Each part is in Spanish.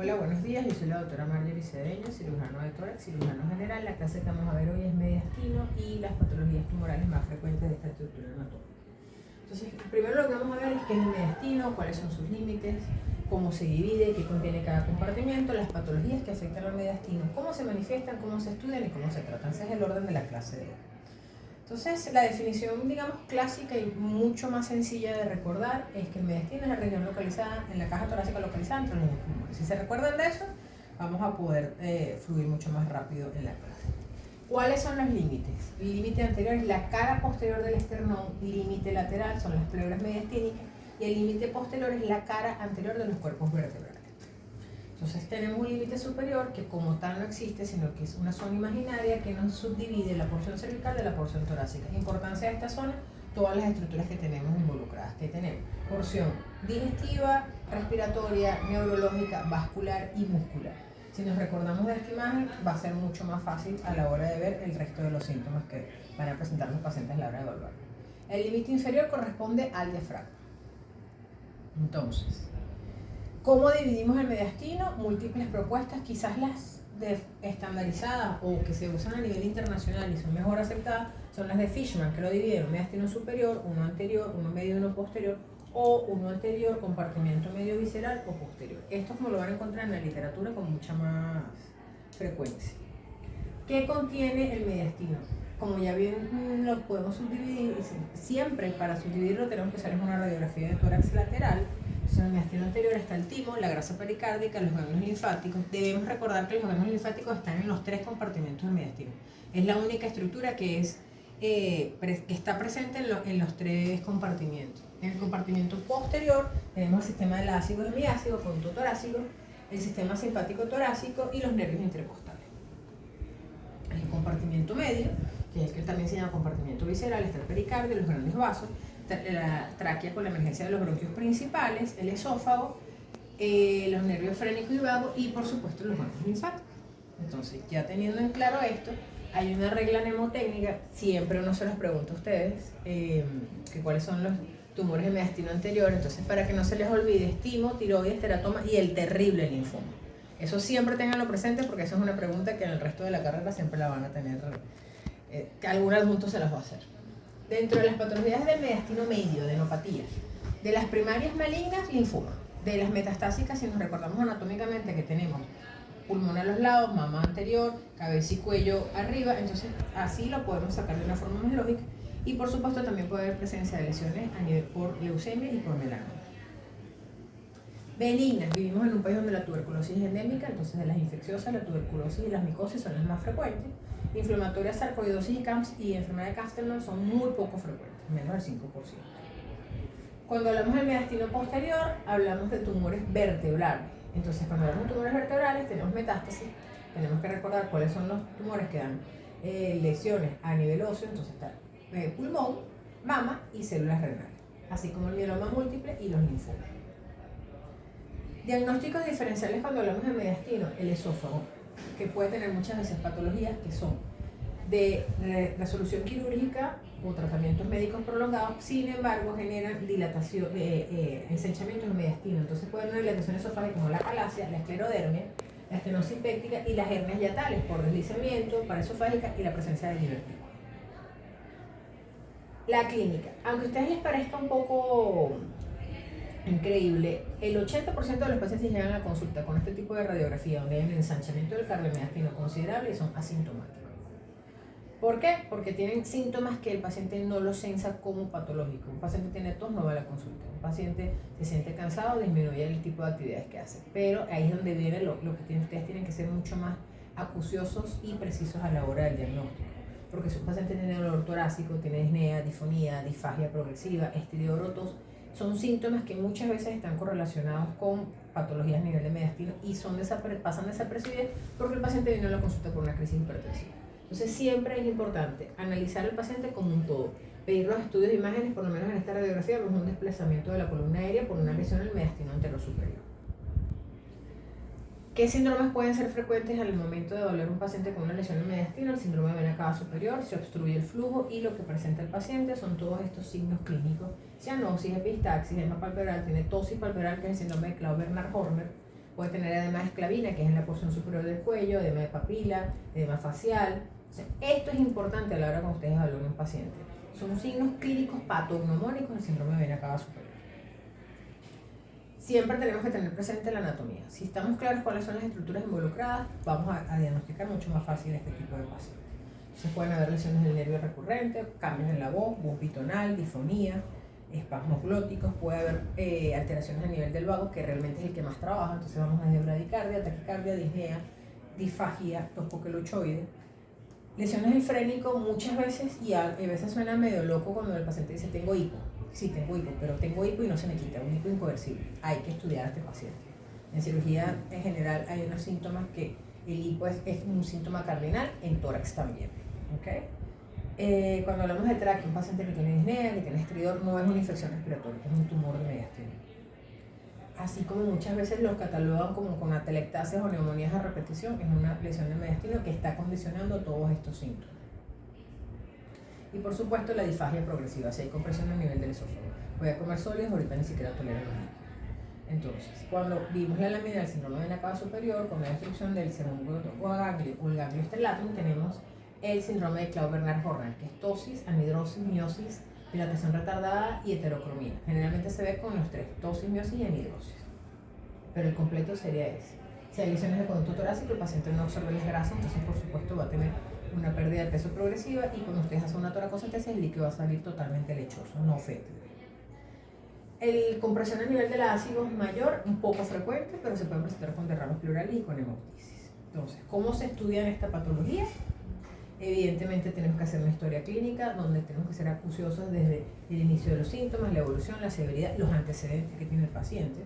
Hola, buenos días. Yo soy la doctora Marjorie Cedeño, cirujano de tórax, cirujano general. La clase que vamos a ver hoy es mediastino y las patologías tumorales más frecuentes de esta estructura anatómica. Entonces, primero lo que vamos a ver es qué es el mediastino, cuáles son sus límites, cómo se divide, qué contiene cada compartimento, las patologías que afectan al mediastino, cómo se manifiestan, cómo se estudian y cómo se tratan. Ese es el orden de la clase de hoy. Entonces, la definición, digamos, clásica y mucho más sencilla de recordar es que el mediastino es la región localizada en la caja torácica localizada entre los dos pulmones. Si se recuerdan de eso, vamos a poder fluir mucho más rápido en la clase. ¿Cuáles son los límites? El límite anterior es la cara posterior del esternón, límite lateral son las pleuras mediastínicas y el límite posterior es la cara anterior de los cuerpos vertebrales. Entonces tenemos un límite superior que como tal no existe, sino que es una zona imaginaria que nos subdivide la porción cervical de la porción torácica. Importancia de esta zona, todas las estructuras que tenemos involucradas. Que tenemos porción digestiva, respiratoria, neurológica, vascular y muscular. Si nos recordamos de esta imagen, va a ser mucho más fácil a la hora de ver el resto de los síntomas que van a presentar los pacientes a la hora de evaluar. El límite inferior corresponde al diafragma. Entonces, ¿cómo dividimos el mediastino? Múltiples propuestas, quizás las estandarizadas o que se usan a nivel internacional y son mejor aceptadas, son las de Fishman, que lo dividen en mediastino superior, uno anterior, uno medio y uno posterior, o uno anterior, compartimiento medio visceral o posterior. Esto como lo van a encontrar en la literatura con mucha más frecuencia. ¿Qué contiene el mediastino? Como ya bien lo podemos subdividir, siempre para subdividirlo tenemos que hacer una radiografía de tórax lateral. En el mediastino anterior está el timo, la grasa pericárdica, los ganglios linfáticos. Debemos recordar que los ganglios linfáticos están en los tres compartimentos del mediastino. Es la única estructura que está presente en los tres compartimentos. En el compartimento posterior tenemos el sistema del ácido hemiácido, conducto torácico, el sistema simpático torácico y los nervios intercostales. En el compartimento medio, que es el que también se llama compartimento visceral, está el pericardio, los grandes vasos, la tráquea con la emergencia de los bronquios principales, el esófago, los nervios frénicos y vagos y por supuesto los ganglios linfáticos. Entonces, ya teniendo en claro esto, hay una regla mnemotécnica, siempre uno se los pregunta a ustedes, que cuáles son los tumores de mediastino anterior. Entonces, para que no se les olvide, estimo, tiroides, teratoma y el terrible linfoma. Eso siempre tenganlo presente porque esa es una pregunta que en el resto de la carrera siempre la van a tener, que algún adjunto se las va a hacer. Dentro de las patologías del mediastino medio, de enopatía, de las primarias malignas, linfoma. De las metastásicas, si nos recordamos anatómicamente que tenemos pulmón a los lados, mama anterior, cabeza y cuello arriba, entonces así lo podemos sacar de una forma más lógica. Y por supuesto también puede haber presencia de lesiones a nivel por leucemia y por melanoma. Benignas, vivimos en un país donde la tuberculosis es endémica, entonces de las infecciosas, la tuberculosis y las micosis son las más frecuentes. Inflamatorias, sarcoidosis y CAMS y enfermedad de Castellman son muy poco frecuentes, menos del 5%. Cuando hablamos del mediastino posterior, hablamos de tumores vertebrales. Entonces, cuando hablamos de tumores vertebrales, tenemos metástasis, tenemos que recordar cuáles son los tumores que dan lesiones a nivel óseo, entonces está pulmón, mama y células renales, así como el mieloma múltiple y los linfomas. Diagnósticos diferenciales cuando hablamos de mediastino, el esófago, que puede tener muchas veces patologías que son de resolución quirúrgica o tratamientos médicos prolongados, sin embargo generan dilatación, ensanchamientos del mediastino. Entonces pueden haber dilataciones esofágicas como la calasia, la esclerodermia, la estenosis péptica y las hernias yatales por deslizamiento, paraesofágica y la presencia de divertículo. La clínica, aunque a ustedes les parezca un poco increíble, el 80% de los pacientes llegan a la consulta con este tipo de radiografía donde hay un ensanchamiento del cardiomediastino considerable y son asintomáticos. ¿Por qué? Porque tienen síntomas que el paciente no los sensa como patológicos. Un paciente tiene tos, no va a la consulta. Un paciente se siente cansado, disminuye el tipo de actividades que hace. Pero ahí es donde viene lo que ustedes tienen que ser mucho más acuciosos y precisos a la hora del diagnóstico. Porque si un paciente tiene dolor torácico, tiene disnea, disfonía, disfagia progresiva, estiridorotos, son síntomas que muchas veces están correlacionados con patologías a nivel de mediastino y pasan desapercibidos porque el paciente viene a la consulta por una crisis hipertensiva. Entonces siempre es importante analizar al paciente como un todo, pedir los estudios de imágenes, por lo menos en esta radiografía vemos un desplazamiento de la columna aérea por una lesión en el mediastino anterosuperior. ¿Qué síndromes pueden ser frecuentes al momento de evaluar un paciente con una lesión en el mediastino? El síndrome de vena cava superior, se obstruye el flujo y lo que presenta el paciente son todos estos signos clínicos: cianosis, epistaxis, edema palpebral, tiene tosis palpebral, que es el síndrome de Claude-Bernard-Horner, Puede tener edema de esclavina, que es en la porción superior del cuello, edema de papila, edema facial. O sea, esto es importante a la hora cuando ustedes evalúan a un paciente. Son signos clínicos patognomónicos del síndrome de vena cava superior. Siempre tenemos que tener presente la anatomía. Si estamos claros cuáles son las estructuras involucradas, vamos a diagnosticar mucho más fácil este tipo de pacientes. Entonces pueden haber lesiones del nervio recurrente, cambios en la voz bitonal, disfonía, espasmos glóticos, puede haber alteraciones a nivel del vago, que realmente es el que más trabaja. Entonces vamos desde bradicardia, taquicardia, disnea, disfagia, tos poquilochoide. Lesiones del frénico muchas veces, y a veces suena medio loco cuando el paciente dice tengo hipo. Sí, tengo hipo, pero tengo hipo y no se me quita, un hipo incoercible. Hay que estudiar a este paciente. En cirugía en general hay unos síntomas que el hipo es un síntoma cardinal, en tórax también. ¿Okay? Cuando hablamos de tráqueo, un paciente que tiene disnea, que tiene estridor, no es una infección respiratoria, es un tumor de mediastino. Así como muchas veces los catalogan como con atelectasias o neumonías a repetición, es una lesión de mediastino que está condicionando todos estos síntomas. Y por supuesto la disfagia progresiva, si hay compresión a nivel del esófago. Voy a comer sólidos, ahorita ni siquiera tolero los líquidos. Entonces, cuando vimos la lámina del síndrome de vena cava superior con la destrucción del segundo ganglio o el ganglio estellatum, tenemos el síndrome de Claude-Bernard-Horner, que es tosis, anhidrosis, miosis, dilatación retardada y heterocromía. Generalmente se ve con los tres, tosis, miosis y anhidrosis. Pero el completo sería ese. Si hay lesiones de conducto torácico, el paciente no absorbe las grasas, entonces por supuesto va a tener una pérdida de peso progresiva, y cuando ustedes hacen una toracocentesis el líquido va a salir totalmente lechoso, no fétido. El compresión a nivel del ácido es mayor, un poco frecuente, pero se puede presentar con derrames pleurales y con hemoptisis. Entonces, ¿cómo se estudia esta patología? Evidentemente tenemos que hacer una historia clínica donde tenemos que ser acuciosos desde el inicio de los síntomas, la evolución, la severidad, los antecedentes que tiene el paciente.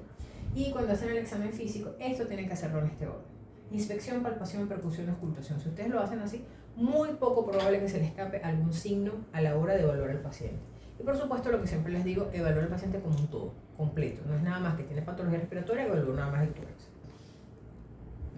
Y cuando hacen el examen físico, esto tienen que hacerlo en este orden: inspección, palpación, percusión, ocultación. Si ustedes lo hacen así, muy poco probable que se les escape algún signo a la hora de evaluar al paciente. Y por supuesto, lo que siempre les digo, evaluar al paciente como un todo, completo. No es nada más que tiene patología respiratoria, evalúo nada más el tórax.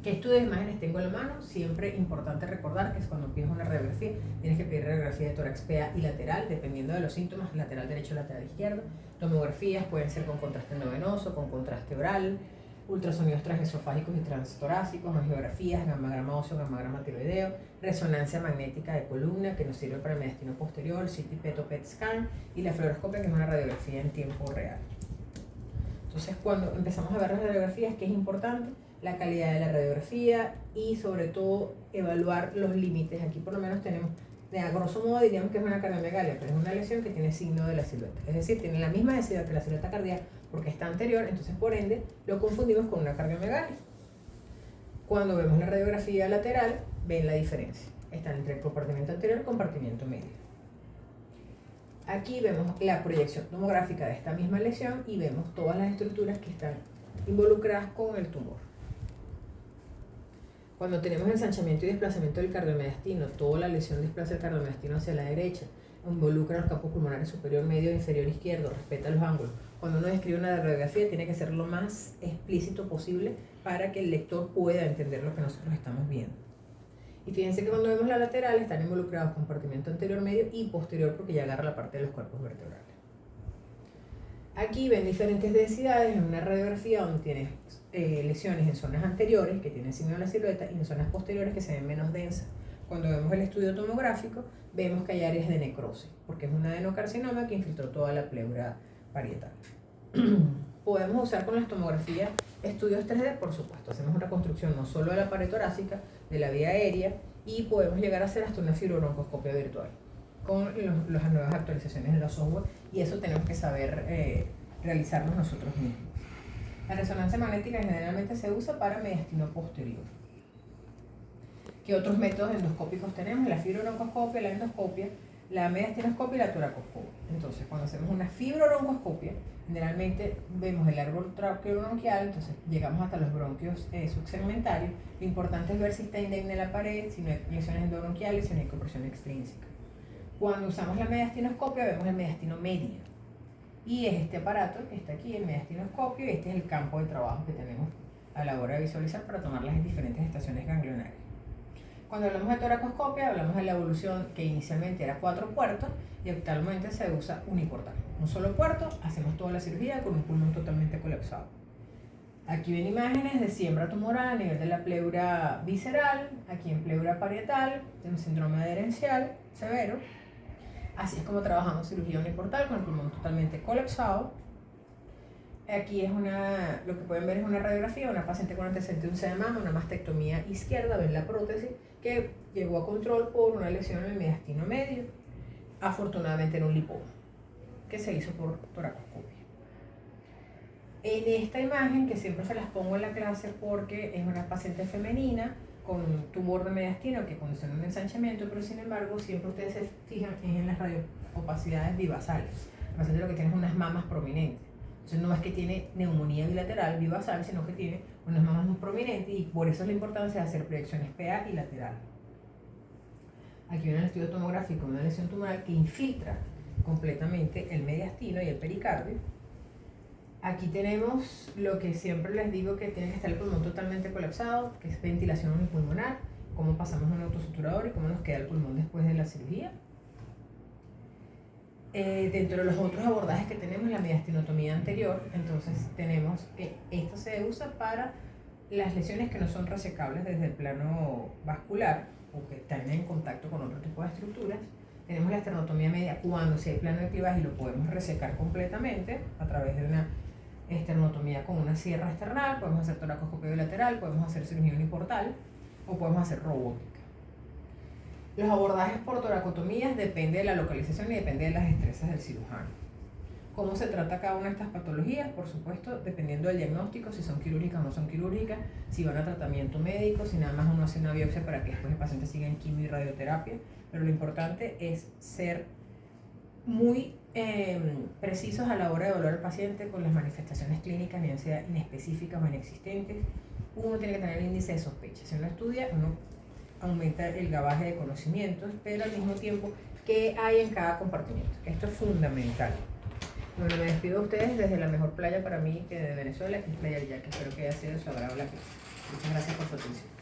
¿Qué estudios de imágenes tengo en la mano? Siempre importante recordar que es cuando pides una radiografía, tienes que pedir radiografía de tórax PA y lateral, dependiendo de los síntomas, lateral derecho, lateral izquierdo. Tomografías pueden ser con contraste endovenoso, con contraste oral, ultrasonidos transesofágicos y transtorácicos, angiografías, gammagrama óseo, gammagrama tiroideo, resonancia magnética de columna, que nos sirve para el mediastino posterior, CT, PET o PET scan, y la fluoroscopia, que es una radiografía en tiempo real. Entonces, cuando empezamos a ver las radiografías, ¿qué es importante? La calidad de la radiografía y sobre todo evaluar los límites. Aquí por lo menos tenemos, a grosso modo diríamos que es una cardiomegalia, pero es una lesión que tiene signo de la silueta. Es decir, tiene la misma densidad que la silueta cardíaca porque está anterior, entonces por ende lo confundimos con una cardiomegalia. Cuando vemos la radiografía lateral, ven la diferencia. Están entre el compartimiento anterior y el compartimiento medio. Aquí vemos la proyección tomográfica de esta misma lesión y vemos todas las estructuras que están involucradas con el tumor. Cuando tenemos ensanchamiento y desplazamiento del cardiomediastino, toda la lesión desplaza el cardiomediastino hacia la derecha, involucra los campos pulmonares superior, medio e inferior izquierdo, respeta los ángulos. Cuando uno describe una radiografía tiene que ser lo más explícito posible para que el lector pueda entender lo que nosotros estamos viendo. Y fíjense que cuando vemos la lateral están involucrados compartimiento anterior, medio y posterior, porque ya agarra la parte de los cuerpos vertebrales. Aquí ven diferentes densidades en una radiografía donde tienes lesiones en zonas anteriores que tienen signo de la silueta y en zonas posteriores que se ven menos densas. Cuando vemos el estudio tomográfico vemos que hay áreas de necrosis, porque es un adenocarcinoma que infiltró toda la pleura parietal. Podemos usar con las tomografías estudios 3D, por supuesto. Hacemos una reconstrucción no solo de la pared torácica, de la vía aérea, y podemos llegar a hacer hasta una fibrobroncoscopia virtual con las nuevas actualizaciones de los software, y eso tenemos que saber realizarnos nosotros mismos. La resonancia magnética generalmente se usa para mediastino posterior. ¿Qué otros métodos endoscópicos tenemos? La fibrobroncoscopia, la endoscopia, la mediastinoscopia y la toracoscopia. Entonces, cuando hacemos una fibrobroncoscopia, generalmente vemos el árbol traqueobronquial, entonces llegamos hasta los bronquios subsegmentarios. Lo importante es ver si está indemne la pared, si no hay lesiones endobronquiales, si no hay compresión extrínseca. Cuando usamos la mediastinoscopia, vemos el mediastino medio. Y es este aparato que está aquí, el mediastinoscopio, y este es el campo de trabajo que tenemos a la hora de visualizar para tomar las diferentes estaciones ganglionarias. Cuando hablamos de toracoscopia, hablamos de la evolución que inicialmente era 4 puertos y actualmente se usa uniportal. Un solo puerto, hacemos toda la cirugía con un pulmón totalmente colapsado. Aquí ven imágenes de siembra tumoral a nivel de la pleura visceral, aquí en pleura parietal, de un síndrome adherencial severo. Así es como trabajamos cirugía uniportal con el pulmón totalmente colapsado. Aquí es lo que pueden ver es una radiografía, una paciente con antecedente de un C de mama, una mastectomía izquierda, ven la prótesis que llegó a control por una lesión en el mediastino medio, afortunadamente en un lipoma, que se hizo por toracoscopia. En esta imagen, que siempre se las pongo en la clase porque es una paciente femenina con tumor de mediastino que condiciona un ensanchamiento, pero sin embargo siempre ustedes se fijan en las radioopacidades bivasales. La paciente lo que tiene es unas mamas prominentes. Entonces no es que tiene neumonía bilateral bivasal, sino que tiene unas mamas muy prominentes y por eso es la importancia de hacer proyecciones PA y lateral. Aquí viene el estudio tomográfico de una lesión tumoral que infiltra completamente el mediastino y el pericardio. Aquí tenemos lo que siempre les digo que tiene que estar el pulmón totalmente colapsado, que es ventilación unipulmonar, cómo pasamos un autosuturador y cómo nos queda el pulmón después de la cirugía. Dentro de los otros abordajes que tenemos, la mediastinotomía anterior, entonces tenemos que esto se usa para las lesiones que no son resecables desde el plano vascular o que están en contacto con otro tipo de estructuras. Tenemos la esternotomía media cuando si hay plano de clivaje y lo podemos resecar completamente a través de una esternotomía con una sierra external, podemos hacer toracoscopia bilateral, podemos hacer cirugía uniportal o podemos hacer robótica. Los abordajes por toracotomías depende de la localización y depende de las destrezas del cirujano. ¿Cómo se trata cada una de estas patologías? Por supuesto, dependiendo del diagnóstico, si son quirúrgicas o no son quirúrgicas, si van a tratamiento médico, si nada más uno hace una biopsia para que después el paciente siga en quimio y radioterapia. Pero lo importante es ser muy precisos a la hora de evaluar al paciente con las manifestaciones clínicas, bien sea inespecíficas o inexistentes. Uno tiene que tener el índice de sospecha. Si uno estudia, uno aumenta el gabaje de conocimientos, pero al mismo tiempo, ¿qué hay en cada compartimiento? Esto es fundamental. Bueno, me despido de ustedes desde la mejor playa para mí que de Venezuela, que es Playa Villa, que espero que haya sido de su agrado la clase. Muchas gracias por su atención.